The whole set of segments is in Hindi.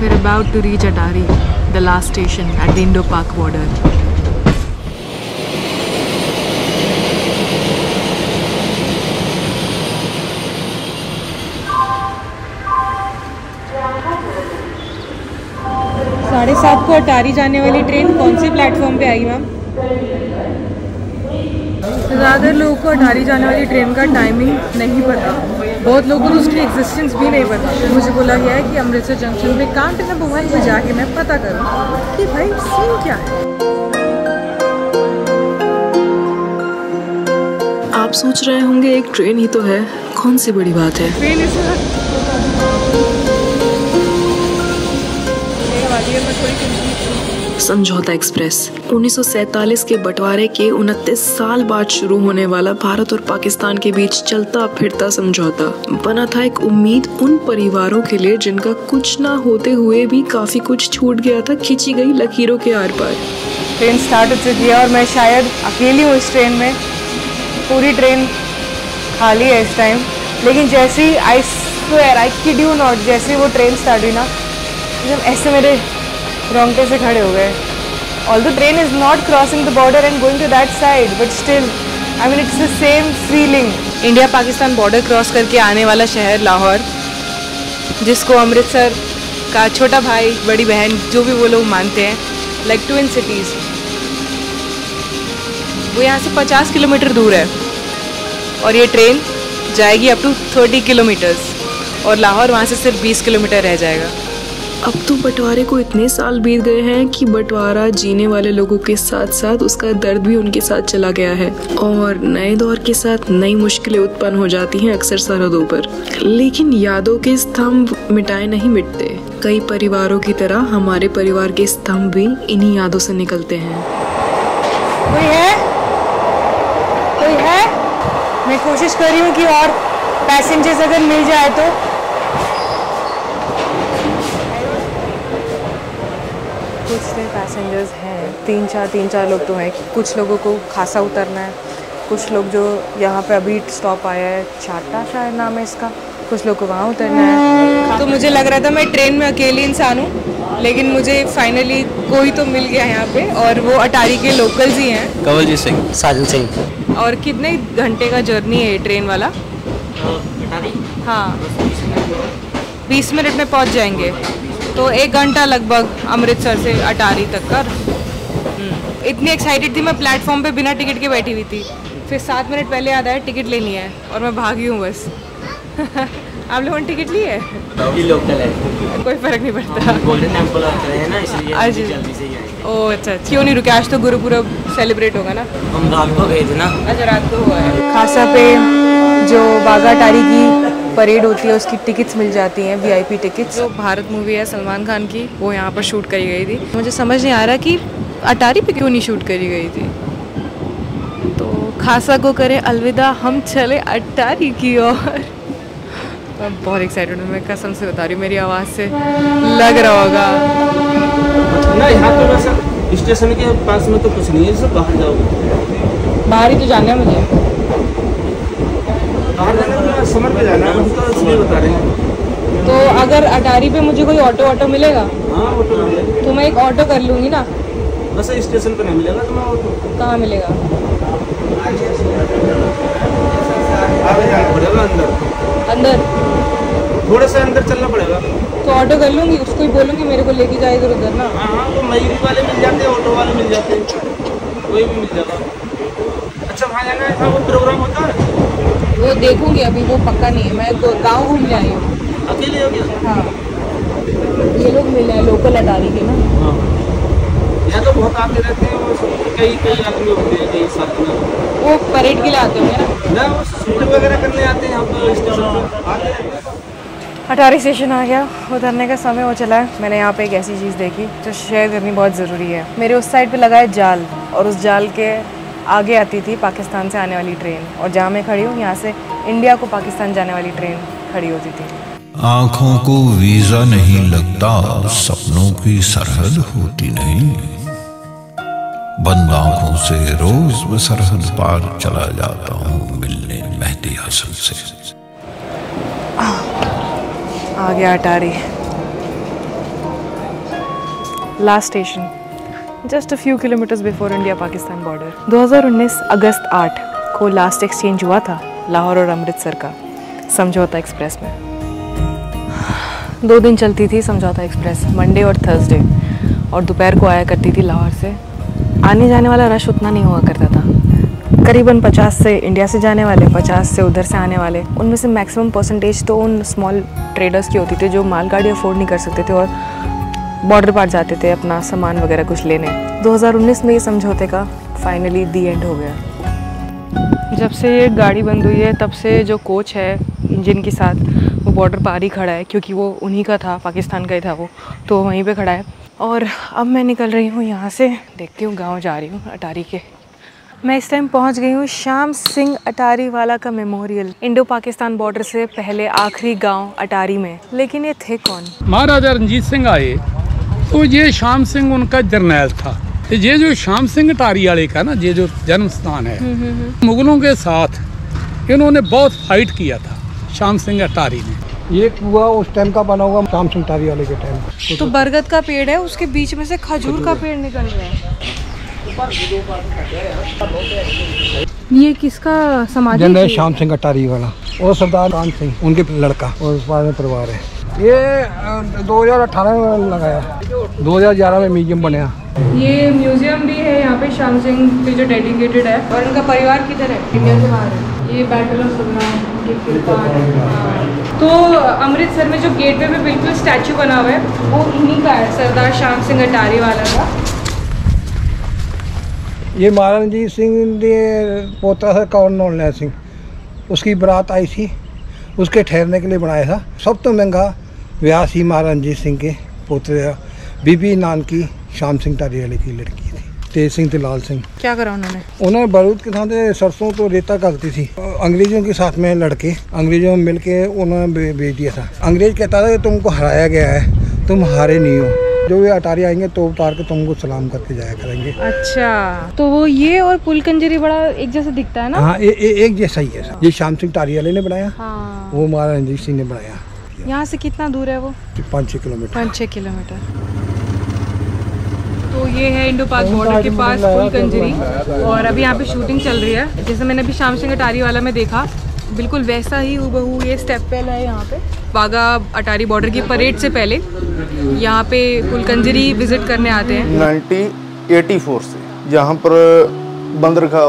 We're about to reach Atari, the last station at the Indo-Pak border. साढ़े 7 को अटारी जाने वाली ट्रेन कौन से प्लेटफॉर्म पे आई मैम? ज़्यादातर लोगों को अटारी जाने वाली ट्रेन का टाइमिंग नहीं पता, बहुत लोगों को उसकी एग्जिस्टेंस भी नहीं पता। मुझे बोला गया है कि अमृतसर जंक्शन पे काउंटर नंबर 1 पे जाके मैं पता करूँ कि भाई सीन क्या है। आप सोच रहे होंगे एक ट्रेन ही तो है, कौन सी बड़ी बात है। ट्रेन समझौता एक्सप्रेस 1947 के बंटवारे के 29 साल बाद शुरू होने वाला भारत और पाकिस्तान के बीच चलता फिरता समझौता बना था एक उम्मीद उन परिवारों के लिए जिनका कुछ ना होते हुए भी काफी कुछ छूट गया था खींची गई लकीरों के आर पार। ट्रेन स्टार्ट हो चुकी है और मैं शायद अकेली हूँ इस ट्रेन में, पूरी ट्रेन खाली है इस टाइम। लेकिन जैसे ही I swear I kid you not, जैसे वो ट्रेन स्टार्ट हुई ना, एकदम ऐसे मेरे रोंगटे से खड़े हो गए। Although train is not crossing the border and going to that side, but still, I mean it's the same feeling. India Pakistan border cross करके आने वाला शहर लाहौर, जिसको अमृतसर का छोटा भाई बड़ी बहन जो भी वो लोग मानते हैं, लाइक ट्विन सिटीज़, वो यहाँ से 50 किलोमीटर दूर है और ये ट्रेन जाएगी अप टू 30 किलोमीटर्स और लाहौर वहाँ से सिर्फ 20 किलोमीटर रह जाएगा। अब तो बंटवारे को इतने साल बीत गए हैं कि बंटवारा जीने वाले लोगों के साथ साथ उसका दर्द भी उनके साथ चला गया है और नए दौर के साथ नई मुश्किलें उत्पन्न हो जाती हैं अक्सर सरहदों पर। लेकिन यादों के स्तंभ मिटाए नहीं मिटते। कई परिवारों की तरह हमारे परिवार के स्तंभ भी इन्हीं यादों से निकलते हैं। कोई है? कोई है? मैं कोशिश कर रही हूँ कि और पैसेंजर्स अगर मिल जाए तो। कुछ पैसेंजर्स हैं, तीन चार लोग तो हैं। कुछ लोगों को खासा उतरना है, कुछ लोग जो यहाँ पे अभी स्टॉप आया है, चाटा शायद नाम है इसका, कुछ लोग को वहाँ उतरना है। तो मुझे लग रहा था मैं ट्रेन में अकेली इंसान हूँ, लेकिन मुझे फाइनली कोई तो मिल गया यहाँ पे और वो अटारी के लोकल्स ही हैं। कंवलजीत सिंह, साजन सिंह। और कितने घंटे का जर्नी है ये ट्रेन वाला? हाँ, 20 मिनट में पहुँच जाएंगे, तो 1 घंटा लगभग अमृतसर से अटारी तक का। इतनी एक्साइटेड थी मैं प्लेटफॉर्म पे बिना टिकट के बैठी हुई थी, फिर 7 मिनट पहले याद आया टिकट लेनी है और मैं भागी हूँ बस। आप लोगों ने टिकट ली है? लोकल है, कोई फर्क नहीं पड़ता। गोल्डन टेम्पल है ना, इसलिए जल्दी से ही आए। ओह अच्छा, क्यों नहीं रुके? आज तो गुरुपुरब सेलिब्रेट होगा ना। हम रात को गए थे ना। अच्छा, रात को हुआ है। खासा पे जो बागा अटारी की परेड होती है उसकी टिकट्स मिल जाती हैं, VIP टिकट्स। जो भारत मूवी है सलमान खान की, वो यहाँ पर शूट करी गई थी। मुझे समझ नहीं आ रहा कि अटारी पे क्यों नहीं शूट करी गई थी। तो खासा को करे अलविदा, हम चले अटारी की ओर। मैं बहुत एक्साइटेड हूँ, मैं कसम से बता रही हूँ, मेरी आवाज़ से लग रहा होगा ना। यहाँ पे वैसे स्टेशन के पास में तो कुछ नहीं है, सब बाहर जाओगे। बाहर ही तो जाना है मुझे, बाहर जाना है, समर पे जाना है, उसका इसलिए बता रहे हैं। तो अगर अटारी पे मुझे कोई ऑटो मिलेगा? हाँ, ऑटो मिलेगा। तो मैं एक ऑटो कर लूँगी ना। बस स्टेशन पे नहीं मिलेगा तुम्हें ऑटो। कहाँ मिलेगा? आगे जाना पड़ेगा अंदर थोड़ा सा अंदर चलना पड़ेगा। तो ऑटो कर लूँगी, उसको ही बोलूँगी मेरे को लेके जाए इधर उधर ना। हाँ, वो मयूरी वाले मिल जाते हैं, ऑटो वाले मिल जाते हैं, कोई भी मिल जाएगा। अच्छा, वहाँ जाना है, वो प्रोग्राम होता है, वो देखूँगी, अभी वो पक्का नहीं है। मैं गाँव घूमने आई हूँ। अकेले हो गया? हाँ, ये लोग मिले हैं लोकल अटारी के ना। हाँ, यहाँ तो बहुत आते रहते हैं, वो कई आदमी होते हैं, कई साथ में। वो परेड के लिए आते होंगे ना, वो शूटिंग वगैरह करने आते हैं यहाँ पर स्टेशन पर आते हैं। अटारी स्टेशन आ गया, उतरने का समय हो चला है। मैंने यहाँ पे एक ऐसी चीज़ देखी जो शेयर करनी बहुत ज़रूरी है। मेरे उस साइड पे लगा है जाल और उस जाल के आगे आती थी पाकिस्तान से आने वाली ट्रेन, और जहाँ मैं खड़ी हूँ यहाँ से इंडिया को पाकिस्तान जाने वाली ट्रेन खड़ी होती थी। आँखों को वीज़ा नहीं लगता, सपनों की सरहद होती नहीं। बंद आँखों से रोज मैं सरहद पार चला जाता हूँ मिलने मेहदी हसन से। आ गया Attari. Last station just a few kilometres before India Pakistan border. 2019 अगस्त 8 को लास्ट एक्सचेंज हुआ था लाहौर और अमृतसर का समझौता एक्सप्रेस में। 2 दिन चलती थी समझौता एक्सप्रेस, मंडे और थर्सडे, और दोपहर को आया करती थी लाहौर से। आने जाने वाला रश उतना नहीं हुआ करता था, करीबन 50 से इंडिया से जाने वाले, 50 से उधर से आने वाले। उनमें से मैक्सिमम परसेंटेज तो उन स्मॉल ट्रेडर्स की होती थी जो मालगाड़ी अफोर्ड नहीं कर सकते थे और बॉर्डर पार जाते थे अपना सामान वगैरह कुछ लेने। 2019 में ये समझौते का फाइनली दी एंड हो गया। जब से ये गाड़ी बंद हुई है तब से जो कोच है इंजन के साथ वो बॉर्डर पार ही खड़ा है, क्योंकि वो उन्हीं का था, पाकिस्तान का ही था वो, तो वहीं पे खड़ा है। और अब मैं निकल रही हूँ यहाँ से, देखती हूँ गाँव जा रही हूँ अटारी के। मैं इस टाइम पहुँच गई हूँ श्याम सिंह अटारी वाला का मेमोरियल, इंडो पाकिस्तान बॉर्डर से पहले आखिरी गांव अटारी में। लेकिन ये थे कौन? महाराजा रंजीत सिंह आए तो ये श्याम सिंह उनका जर्नैल था। तो ये जो श्याम सिंह अटारी वाले का ना, ये जो जन्म स्थान है, मुगलों के साथ इन्होंने बहुत फाइट किया था श्याम सिंह अटारी ने। ये कुआ उस टाइम का बना हुआ श्याम सिंह अटारी वाले के टाइम। तो बरगद का पेड़ है, उसके बीच में से खजूर का पेड़ निकल रहा है। ये किसका समाधि है? श्याम सिंह अटारी वाला और सरदार कान सिंह उनके लड़का और उस बाद में परिवार है। ये 2018 में लगाया, 2011 में म्यूजियम बना। ये म्यूजियम भी है यहाँ पे श्याम सिंह पे जो डेडिकेटेड है। और इनका परिवार किधर है? इंडिया से बाहर है। ये बैटल ऑफ तो अमृतसर में जो गेटवे पे बिल्कुल स्टैचू बना हुआ है वो इन्हीं का है, सरदार श्याम सिंह अटारी वाला का। ये महाराजा रंजीत सिंह के पोता था कर्नल नैन सिंह, उसकी बारात आई थी, उसके ठहरने के लिए बनाया था। सब तो महंगा ब्याह थी महाराजा रंजीत सिंह के पोते बीबी नान की श्याम सिंह अटारी वाले की लड़की थी, तेज सिंह ते लाल सिंह। क्या करा उन्होंने? उन्होंने बारूद के साथ सरसों तो रेता करती थी, अंग्रेजों के साथ में लड़के अंग्रेजों में मिल के उन्होंने भेज दिया था। अंग्रेज कहता था कि तुमको हराया गया है, तुम हारे नहीं हो, जो ये अटारी आएंगे तो उतार के तुमको सलाम करके जाया करेंगे। अच्छा, तो वो ये और पुलकंजरी बड़ा एक जैसा दिखता है ना? हाँ, एक जैसा ही है। ये श्याम सिंह अटारी वाले ने बनाया। हाँ। वो महाराजा रंजीत सिंह ने बनाया। यहाँ से कितना दूर है वो? 5-6 किलोमीटर। 5-6 किलोमीटर। तो ये है इंडो पाक बॉर्डर के पास पुलकंजरी, और अभी यहाँ पे शूटिंग चल रही है। जैसे मैंने अभी श्याम सिंह अटारी वाला में देखा, बिल्कुल वैसा ही हूबहू ये स्टेप वेल है यहाँ पे। वाघा अटारी बॉर्डर की परेड से पहले यहाँ पे पुलकंजरी विजिट करने आते हैं। 1984 से जहाँ पर बंदरगाह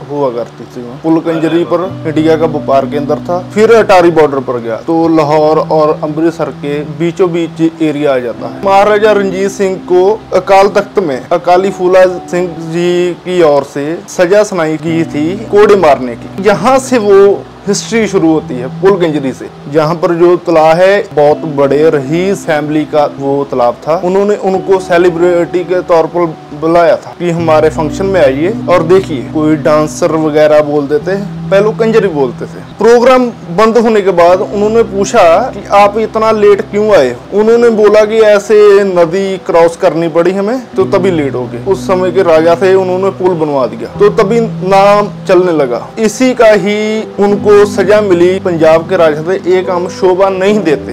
हुआ करती थी, पुलकंजरी पर इंडिया का व्यापार केंद्र था। फिर अटारी बॉर्डर पर गया तो लाहौर और अमृतसर के बीचों बीच एरिया आ जाता है। महाराजा रंजीत सिंह को अकाल तख्त में अकाली फूला सिंह जी की ओर से सजा सुनाई गई थी कोड़े मारने की। यहाँ से वो हिस्ट्री शुरू होती है पुलकंजरी से, जहाँ पर जो तालाब है बहुत बड़े रईस फैमिली का वो तालाब था। उन्होंने उनको सेलिब्रिटी के तौर पर बुलाया था कि हमारे फंक्शन में आइए और देखिए। कोई डांसर वगैरह बोल देते, पहले कंजरी बोलते थे। प्रोग्राम बंद होने के बाद उन्होंने पूछा कि आप इतना लेट क्यों आए? उन्होंने बोला कि ऐसे नदी क्रॉस करनी पड़ी हमें, तो तभी लेट हो गए। उस समय के राजा थे, उन्होंने पुल बनवा दिया, तो तभी नाम चलने लगा। इसी का ही उनको सजा मिली। पंजाब के राजा थे, एक हम शोभा नहीं देते।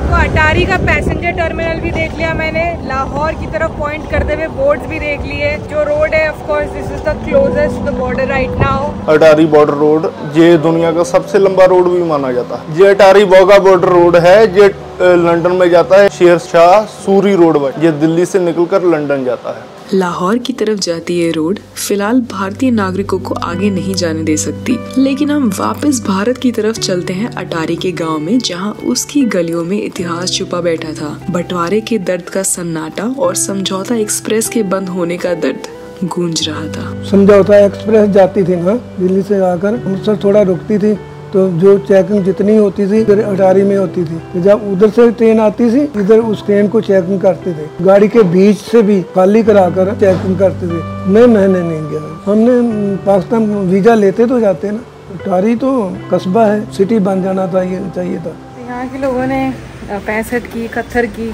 तो अटारी का पैसेंजर टर्मिनल भी देख लिया मैंने, लाहौर की तरफ पॉइंट करते हुए बोर्ड्स भी देख लिए। जो रोड है of course this is the closest to the border right now. Attari border road ये दुनिया का सबसे लंबा रोड भी माना जाता है। ये अटारी वाघा बॉर्डर रोड है, ये लंदन में जाता है। शेर शाह सूरी रोड, ये दिल्ली से निकलकर लंदन जाता है। लाहौर की तरफ जाती ये रोड फिलहाल भारतीय नागरिकों को आगे नहीं जाने दे सकती, लेकिन हम वापस भारत की तरफ चलते हैं अटारी के गांव में, जहां उसकी गलियों में इतिहास छुपा बैठा था। बंटवारे के दर्द का सन्नाटा और समझौता एक्सप्रेस के बंद होने का दर्द गूंज रहा था। समझौता एक्सप्रेस जाती थी ना दिल्ली से आकर अमृतसर थोड़ा रुकती थी, तो जो चेकिंग जितनी होती थी इधर अटारी में होती थी। तो जब उधर से ट्रेन आती थी, इधर उस ट्रेन को चेकिंग करते थे। गाड़ी के बीच से भी खाली कराकर चेकिंग करते थे। मैंने नहीं गया, हमने पाकिस्तान वीजा लेते तो जाते ना। अटारी तो कस्बा है, सिटी बन जाना चाहिए था। यहाँ के लोगों ने 65 की 71 की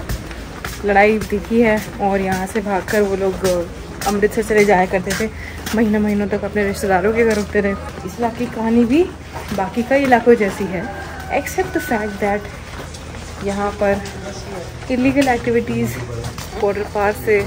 लड़ाई देखी है, और यहाँ से भागकर वो लोग अमृतसर चले जाया करते थे। महीनों तक अपने रिश्तेदारों के घर रुकते थे। इस इलाके की कहानी भी बाकी कई इलाकों जैसी है, एक्सेप्ट द फैक्ट दैट यहाँ पर इलीगल एक्टिविटीज़ बॉर्डर पार से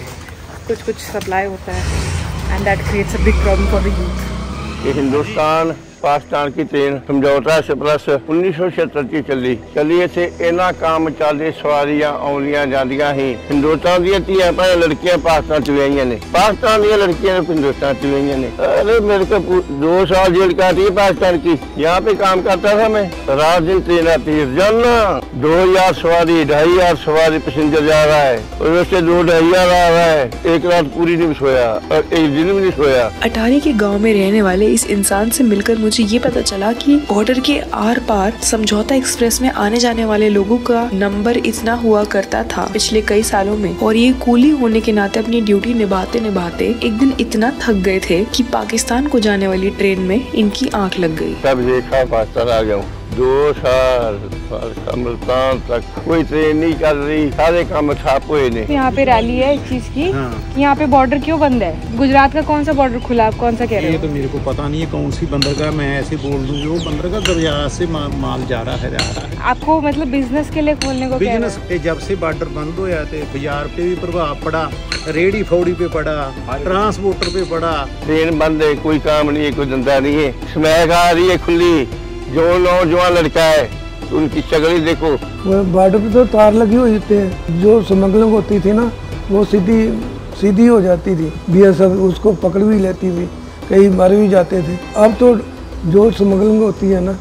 कुछ सप्लाई होता है and that creates a big problem for the youth. ये हिंदुस्तान पाकिस्तान की ट्रेन समझौता से प्लस 1976 चली थे इन्ना काम चलते सवारियां आउंदियां जांदियां ही हिंदुस्तान दी धीआं भैणां लड़कियां पाकिस्तान च विआहियां ने, पाकिस्तान दी लड़कियां हिंदुस्तान च विआहियां ने। अरे मेरे को 2 साल जेल काटी है पाकिस्तान की, यहाँ पे काम करता था मैं, रात दिन ट्रेन आती है, रोजाना 2000 सवारी 2500 सवारी पैसेंजर जा रहा है और उससे 2-2500 आ रहा है। एक रात पूरी नहीं सोया और एक दिन भी नहीं सोया। अटारी के गाँव में रहने वाले इस इंसान से मिलकर मुझे ये पता चला कि बॉर्डर के आर पार समझौता एक्सप्रेस में आने जाने वाले लोगों का नंबर इतना हुआ करता था पिछले कई सालों में, और ये कूली होने के नाते अपनी ड्यूटी निभाते निभाते एक दिन इतना थक गए थे कि पाकिस्तान को जाने वाली ट्रेन में इनकी आंख लग गई। तब देखा पाकिस्तान आ गया 2 साल मुल्तान तक कोई ट्रेन नहीं चल रही, सारे काम ठप हुए ने। यहाँ पे रैली है एक चीज की कि यहाँ पे बॉर्डर क्यों बंद है? गुजरात का कौन सा बॉर्डर खुला, आप कौन सा कह रहे हो? ये तो मेरे को पता नहीं है कौन सी बंदरगाह, मैं ऐसे बोल दूँ जो बंदरगाह गुजरात से माल जा रहा है। आपको मतलब बिजनेस के लिए खोलने को? बिजनेस जब से बॉर्डर बंद होया तो बाजार पे भी प्रभाव पड़ा, रेडी फौड़ी पे पड़ा, ट्रांसपोर्टर पे पड़ा। ट्रेन बंद है, कोई काम नहीं है, कोई धंधा नहीं है, स्मैक आ रही है खुली। जो नौजवान लड़का है उनकी शक्ल ही देखो। बॉर्डर पे तो तार लगी हुई थी, जो स्मगलिंग होती थी ना वो सीधी हो जाती थी, बीएसएफ उसको पकड़ भी लेती थी, कई मर भी जाते थे। अब तो जो स्मगलिंग होती है ना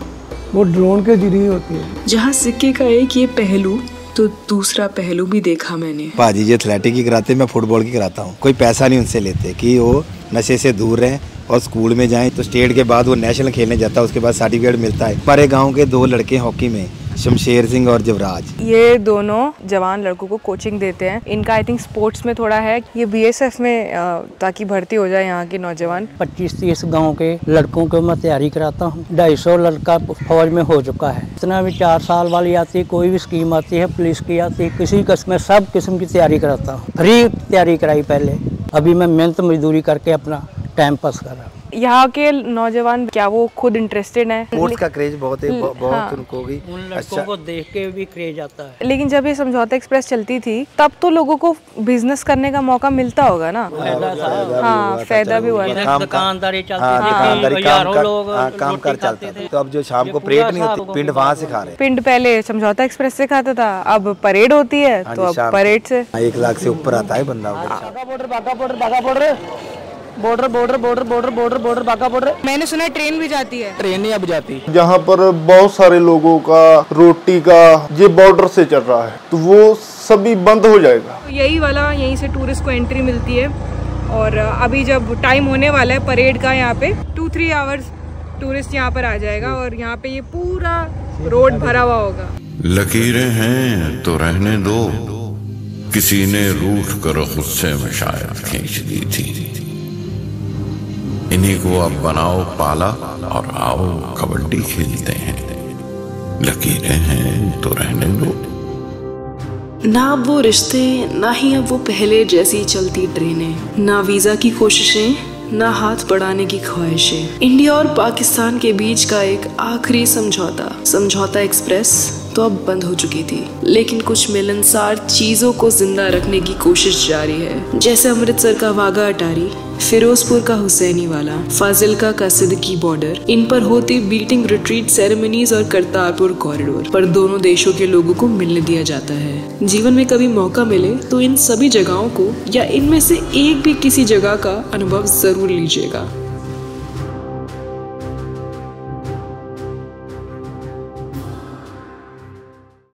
वो ड्रोन के जरिए होती है। जहाँ सिक्के का एक ये पहलू तो दूसरा पहलू भी देखा मैंने। भाजी जी एथलेटिक की कराते, मैं फुटबॉल की कराता हूँ। कोई पैसा नहीं उनसे लेते कि वो नशे से दूर रहें और स्कूल में जाएं, तो स्टेट के बाद वो नेशनल खेलने जाता है, उसके बाद सर्टिफिकेट मिलता है। हमारे गांव के 2 लड़के हॉकी में, शमशेर सिंह और जवराज, ये दोनों जवान लड़कों को कोचिंग देते हैं। इनका आई थिंक स्पोर्ट्स में थोड़ा है, ये बीएसएफ में ताकि भर्ती हो जाए यहाँ के नौजवान। 25-30 गांव के लड़कों को मैं तैयारी कराता हूँ। 250 लड़का फौज में हो चुका है। इतना भी 4 साल वाली आती है, कोई भी स्कीम आती है, पुलिस की आती है, किसी किस्म में सब किस्म की तैयारी कराता हूँ। फ्री तैयारी कराई पहले, अभी मैं मेहनत मजदूरी करके अपना टाइम पास कर रहा हूँ। यहाँ के नौजवान क्या वो खुद इंटरेस्टेड हैं? स्पोर्ट्स का क्रेज बहुत है, बहुत उनको भी उन लड़कों को देख के भी क्रेज आता है। लेकिन जब ये समझौता एक्सप्रेस चलती थी तब तो लोगों को बिजनेस करने का मौका मिलता होगा ना? हाँ, फायदा भी हुआ था। दुकानदारी दुकानदारी काम कर चलता था। तो अब जो शाम को परेड नहीं होती, पिंड वहाँ से खा रहे। पिंड पहले समझौता एक्सप्रेस से खाता था, अब परेड होती है तो अब परेड से 1 लाख से ऊपर आता है बंदा। बॉर्डर बाका बॉर्डर। मैंने सुना ट्रेन भी जाती है। ट्रेन ही अब जाती, जहाँ पर बहुत सारे लोगों का रोटी का ये बॉर्डर से चल रहा है, तो वो सभी बंद हो जाएगा। यही वाला, यहीं से टूरिस्ट को एंट्री मिलती है और अभी जब टाइम होने वाला है परेड का, यहाँ पे 2-3 आवर्स टूरिस्ट यहाँ पर आ जाएगा और यहाँ पे ये पूरा रोड भरा हुआ होगा। लकीरें हैं तो रहने दो, किसी ने रूठ कर खुद से में शायद खींच दी थी। इन्हीं को अब बनाओ पाला और आओ कबड्डी खेलते हैं। लकीरें हैं तो रहने दो। ना अब वो रिश्ते, ना ही अब वो पहले जैसी चलती ट्रेनें, ना वीजा की कोशिशें, ना हाथ बढ़ाने की ख्वाहिशें। इंडिया और पाकिस्तान के बीच का एक आखिरी समझौता एक्सप्रेस तो अब बंद हो चुकी थी, लेकिन कुछ मिलनसार चीजों को जिंदा रखने की कोशिश जारी है। जैसे अमृतसर का वाघा अटारी, फिरोजपुर का हुसैनी वाला, फाजिलका का सिद्दीकी बॉर्डर, इन पर होती बीटिंग रिट्रीट सेरेमनीज और करतारपुर कॉरिडोर पर दोनों देशों के लोगों को मिलने दिया जाता है। जीवन में कभी मौका मिले तो इन सभी जगहों को या इनमें से एक भी किसी जगह का अनुभव जरूर लीजिएगा।